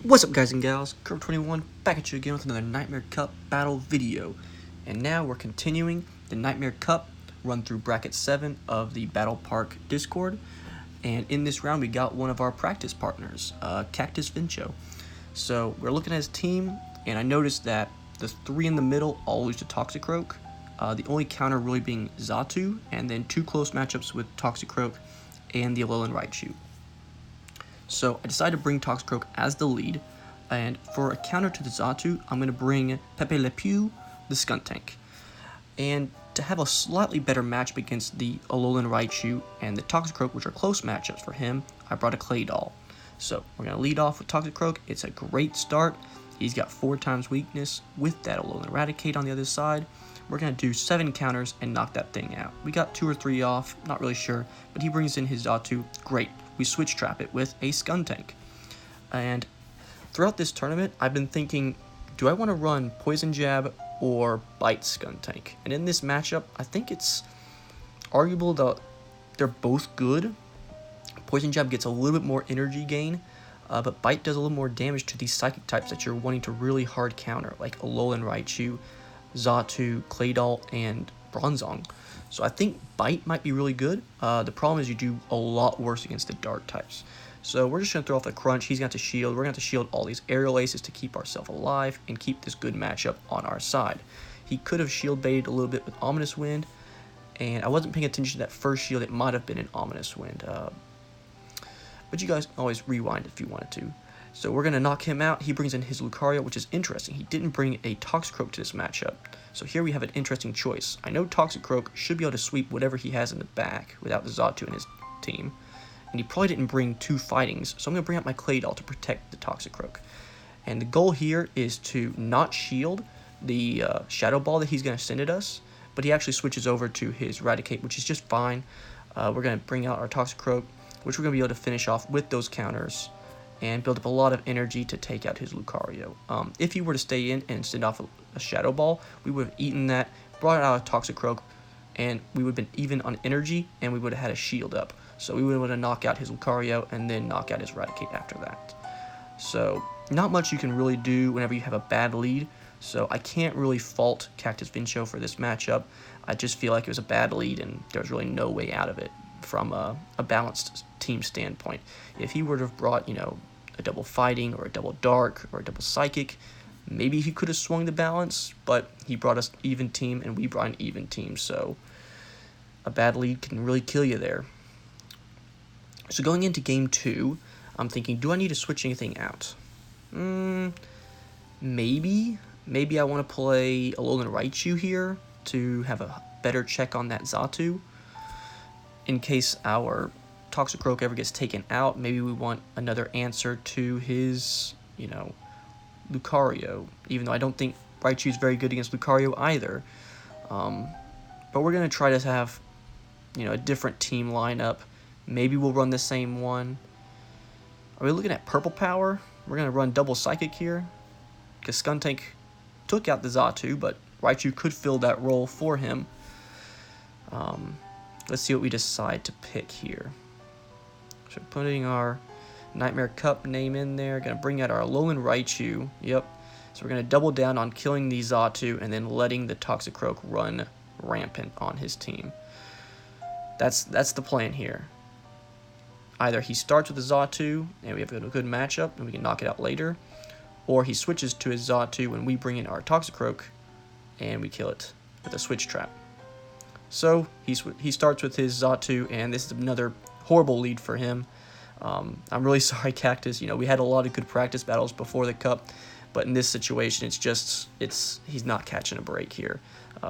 What's up, guys and gals? Curve21 back at you again with another Nightmare Cup battle video. And now we're continuing the Nightmare Cup run through bracket 7 of the Battle Park Discord. And in this round we got one of our practice partners, Cactus Vincho. So we're looking at his team, and I noticed that the three in the middle all lose to Toxicroak. The only counter really being Xatu, and then two close matchups with Toxicroak and the Alolan Raichu. So I decided to bring Toxicroak as the lead, and for a counter to the Xatu, I'm going to bring Pepe Le Pew, the Skuntank. And to have a slightly better matchup against the Alolan Raichu and the Toxicroak, which are close matchups for him, I brought a Claydol. So we're going to lead off with Toxicroak. It's a great start. He's got 4 times weakness with that Alolan Eradicate on the other side. We're going to do 7 counters and knock that thing out. We got 2 or 3 off, not really sure, but he brings in his Xatu. Great. We switch trap it with a Skuntank. And throughout this tournament, I've been thinking, do I want to run Poison Jab or Bite Skuntank? And in this matchup, I think it's arguable that they're both good. Poison Jab gets a little bit more energy gain, but Bite does a little more damage to these psychic types that you're wanting to really hard counter, like Alolan Raichu, Xatu, Claydol, and Bronzong. So I think Bite might be really good. The problem is you do a lot worse against the dark types. So we're just going to throw off the Crunch. He's got to shield. We're going to shield all these aerial aces to keep ourselves alive and keep this good matchup on our side. He could have shield baited a little bit with Ominous Wind, and I wasn't paying attention to that first shield. It might have been an Ominous Wind. But you guys can always rewind if you wanted to. So we're going to knock him out. He brings in his Lucario, which is interesting. He didn't bring a Toxicroak to this matchup. So here we have an interesting choice. I know Toxicroak should be able to sweep whatever he has in the back without the Xatu in his team. And he probably didn't bring 2 Fightings, so I'm going to bring out my Claydol to protect the Toxicroak. And the goal here is to not shield the Shadow Ball that he's going to send at us, but he actually switches over to his Eradicate, which is just fine. We're going to bring out our Toxicroak, which we're going to be able to finish off with those counters and build up a lot of energy to take out his Lucario. If he were to stay in and send off a Shadow Ball, we would have eaten that, brought out a Toxicroak, and we would have been even on energy, and we would have had a shield up. So we would have been able to knock out his Lucario and then knock out his Eradicate after that. So not much you can really do whenever you have a bad lead. So I can't really fault Cactus Vincho for this matchup. I just feel like it was a bad lead and there's really no way out of it from a balanced team standpoint. If he were to have brought, a double Fighting or a double Dark or a double Psychic, maybe he could have swung the balance, but he brought us even team and we brought an even team, so a bad lead can really kill you there. So going into game 2, I'm thinking, do I need to switch anything out? Maybe I want to play Alolan Raichu here to have a better check on that Xatu. In case our Toxicroak ever gets taken out, maybe we want another answer to his, Lucario, even though I don't think Raichu is very good against Lucario either. But we're going to try to have, a different team lineup. Maybe we'll run the same one. Are we looking at Purple Power? We're going to run double Psychic here, because Skuntank took out the Xatu, but Raichu could fill that role for him. Let's see what we decide to pick here. So putting our Nightmare Cup name in there. Going to bring out our Alolan Raichu. Yep. So we're going to double down on killing the Xatu and then letting the Toxicroak run rampant on his team. That's the plan here. Either he starts with the Xatu and we have a good matchup and we can knock it out later, or he switches to his Xatu and we bring in our Toxicroak and we kill it with a switch trap. So he starts with his Xatu, and this is another horrible lead for him. I'm really sorry, Cactus. We had a lot of good practice battles before the cup, but in this situation, he's not catching a break here.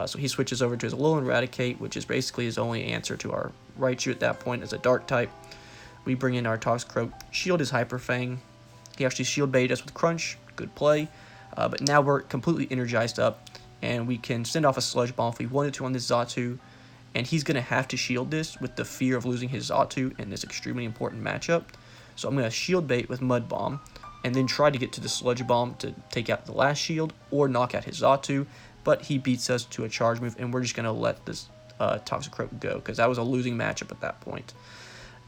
So he switches over to his Alolan Eradicate, which is basically his only answer to our Raichu at that point as a Dark type. We bring in our Toxicroak, shield his Hyper Fang. He actually shield baited us with Crunch, good play. But now we're completely energized up, and we can send off a Sludge Bomb if we wanted to on this Xatu. And he's going to have to shield this with the fear of losing his Xatu in this extremely important matchup. So I'm going to shield bait with Mud Bomb, and then try to get to the Sludge Bomb to take out the last shield or knock out his Xatu. But he beats us to a charge move, and we're just going to let this Toxicroak go, because that was a losing matchup at that point.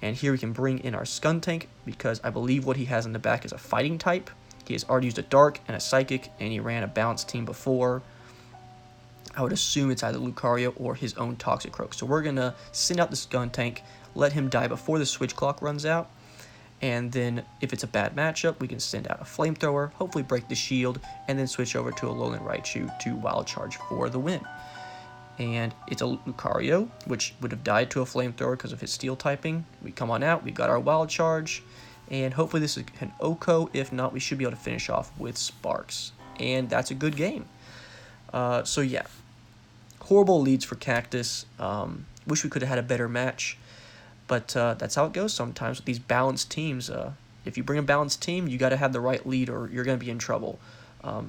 And here we can bring in our Skuntank, because I believe what he has in the back is a Fighting type. He has already used a Dark and a Psychic, and he ran a balanced team before. I would assume it's either Lucario or his own Toxicroak. So we're going to send out this Skuntank, let him die before the switch clock runs out, and then if it's a bad matchup, we can send out a Flamethrower, hopefully break the shield, and then switch over to a Alolan Raichu to Wild Charge for the win. And it's a Lucario, which would have died to a Flamethrower because of his Steel typing. We come on out, we got our Wild Charge, and hopefully this is an Oko. If not, we should be able to finish off with Sparks. And that's a good game. So yeah, horrible leads for Cactus. Wish we could have had a better match. But that's how it goes sometimes with these balanced teams. If you bring a balanced team, you got to have the right lead or you're going to be in trouble.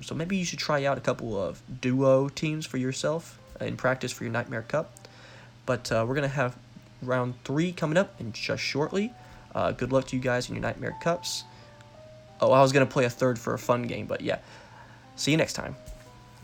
So maybe you should try out a couple of duo teams for yourself in practice for your Nightmare Cup. But we're going to have round 3 coming up in just shortly. Good luck to you guys in your Nightmare Cups. Oh, I was going to play a third for a fun game, but yeah. See you next time.